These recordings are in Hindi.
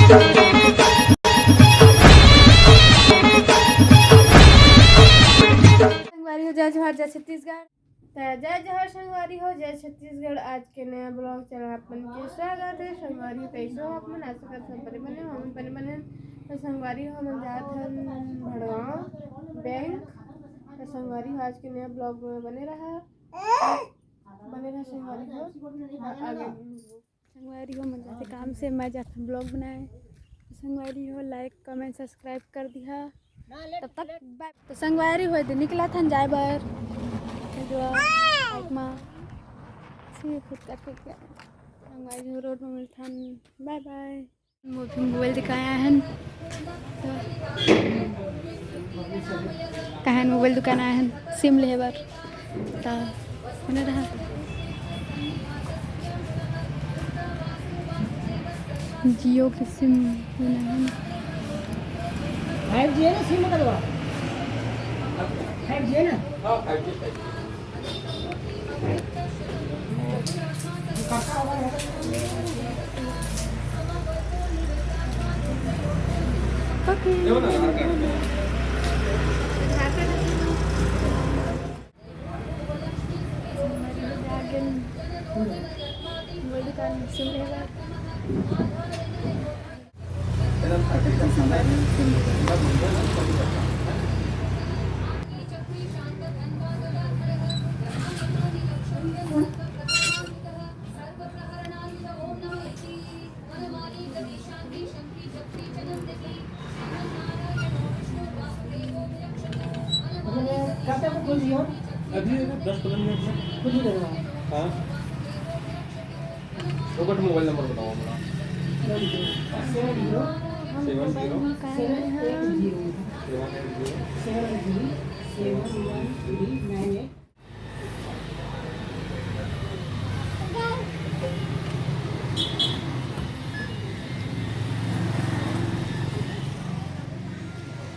संगवारी हो जय जोहर जय छत्तीसगढ़। जय जोहर संगवारी हो जय छत्तीसगढ़। आज के नया ब्लॉग चैनल अपन के स्वागत है। संगवारी हो कैसे हो अपन आशा कर सब बने बने हम बने बने। तो संगवारी हो हम जात हन भड़गांव बैंक। तो संगवारी हो आज के नया ब्लॉग में बने रहा संगवारी हो आगे। संगवारी हो मन जाते काम से मैं जाता ब्लॉग बनाए। संगवारी हो लाइक कमेंट सब्सक्राइब कर दिया। तब तक बाय। तो संगवारी हो तो निकला था जाए बार खुद करके क्या संगवारी हो रोड में मिलता। Bye bye. मोबाइल दिखाया है कहाँ मोबाइल दुकान आया है सिम ले बार तो बना रहा जियो की सिम लेना है 5G है ना सिम का दवा 5G है ना हाँ 5G अभी 10-15 मिनट में खुद ही लगेगा। हाँ रोबोट मोबाइल नंबर बताओ हमारा 70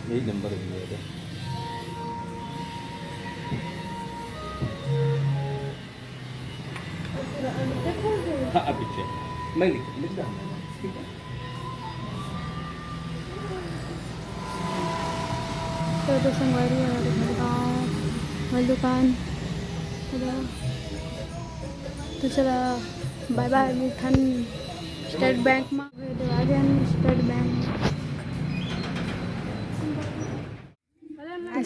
यही नंबर है। हाँ पीछे मैं लिख रहा हूँ ठीक है। तो संगवारी हमारे घर गाँव दुकान तो चला बाय बाय। मिठन स्टेट बैंक में स्टेट बैंक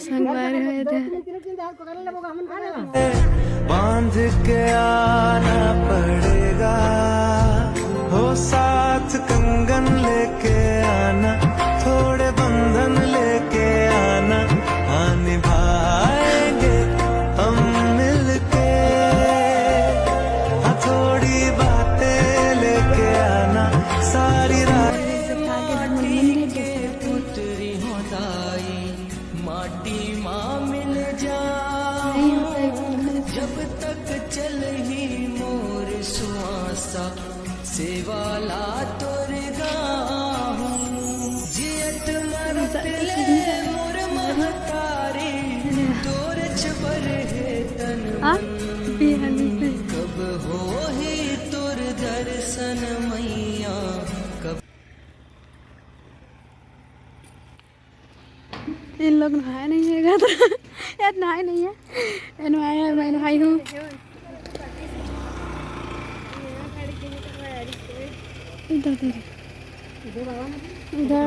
संगवारी बांध के आना पड़ेगा हो साथ कंगन लेके आना थोड़े बंधन लेके आना हाँ निभाएंगे हम मिलके हाँ थोड़ी बातें लेके आना सारी रात माटी माँ मिल जाए जब तक चल ही मोर सुआसा सेवाला तोर गाहूं जियत मरत ले मोर महतारी तोर छबर है तन कब हो ही तोर दर्शन मैया कब। इन लोग नहाया नहीं है तो यार नहाया नहीं है नहाया मैं नहाई हूँ। इधर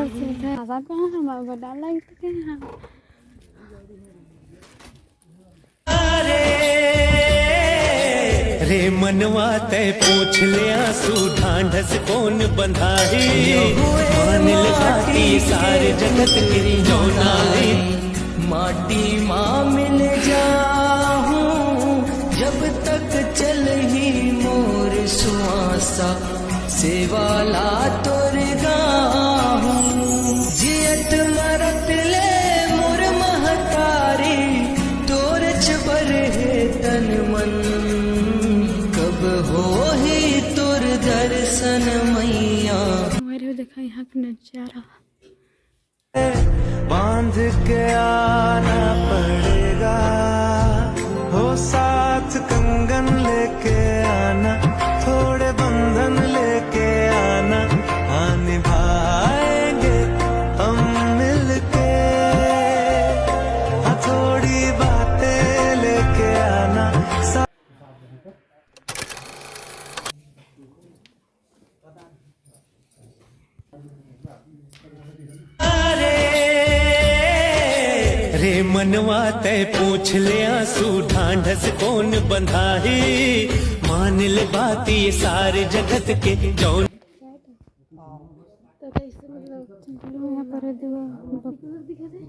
से आजाद कहाँ हमारा डाल लगते हैं। रे मनवा तय पूछ ले आंसू ढांढस कौन बंधाई मान लगाती सारे जगत गिरी जोनाई माटी माँ मिल जाऊं जब तक चल ही मोर सुआसा सेवाला तोर गाहूं जियत मरत ले मोर महतारी तोर छबर है तन मन कब हो ही तोर दर्शन मैया। हमारे देखा यहाँ का नजारा बांध के आना पड़ेगा हो साथ कंगन लेके आना थोड़े बंधन लेके आना हाँ निभा रे मनवा तय पूछ ले आंसू ढांढस कौन बंधाए मान ले बात ये सारे जगत के जौन तो कैसे मतलब यहाँ पर देवा दिखा दे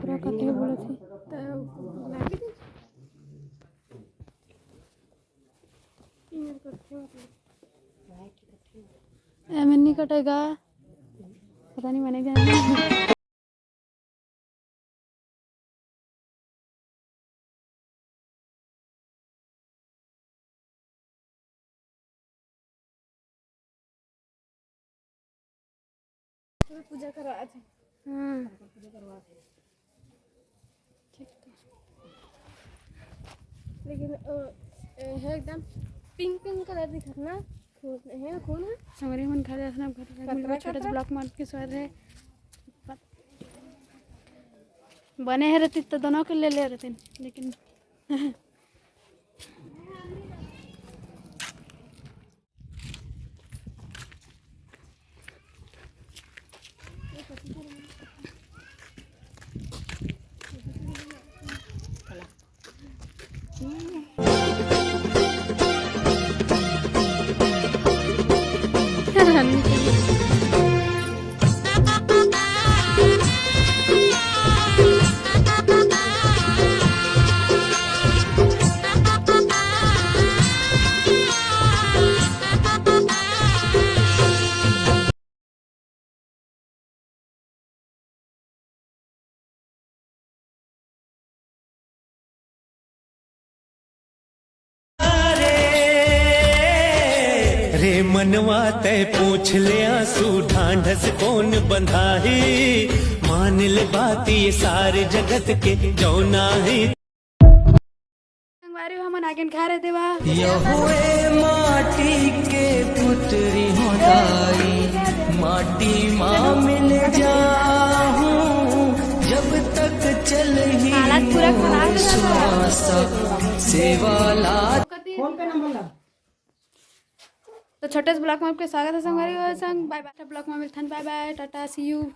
पूरा कटे बोले थे तो लागे दे ईमेल करते मतलब एमएन नहीं कटेगा पता नहीं मैंने क्या पूजा करवा थे हाँ लेकिन है एकदम पिंक पिंक कलर दिखा ना खून है खून है संगरी मन खा जाना घर छोटे ब्लॉक मार के स्वाद है बने है रहती तो दोनों के ले रहते लेकिन रे मनवा तय पूछ ले आंसू ढांढस कौन बंधाए मान ले बात ये सारे जगत के जौना है संगवारी हम आगे खा रहे देवा यहुए माटी के पुत्री होताई माटी माँ मिल जाऊं जब तक चल ही हालत पूरा खराब सेवाला तो छोटे से ब्लॉग में आपके स्वागत है संगवारी और संग बाय बाय ब्लॉग में मिलते हैं bye bye tata see you.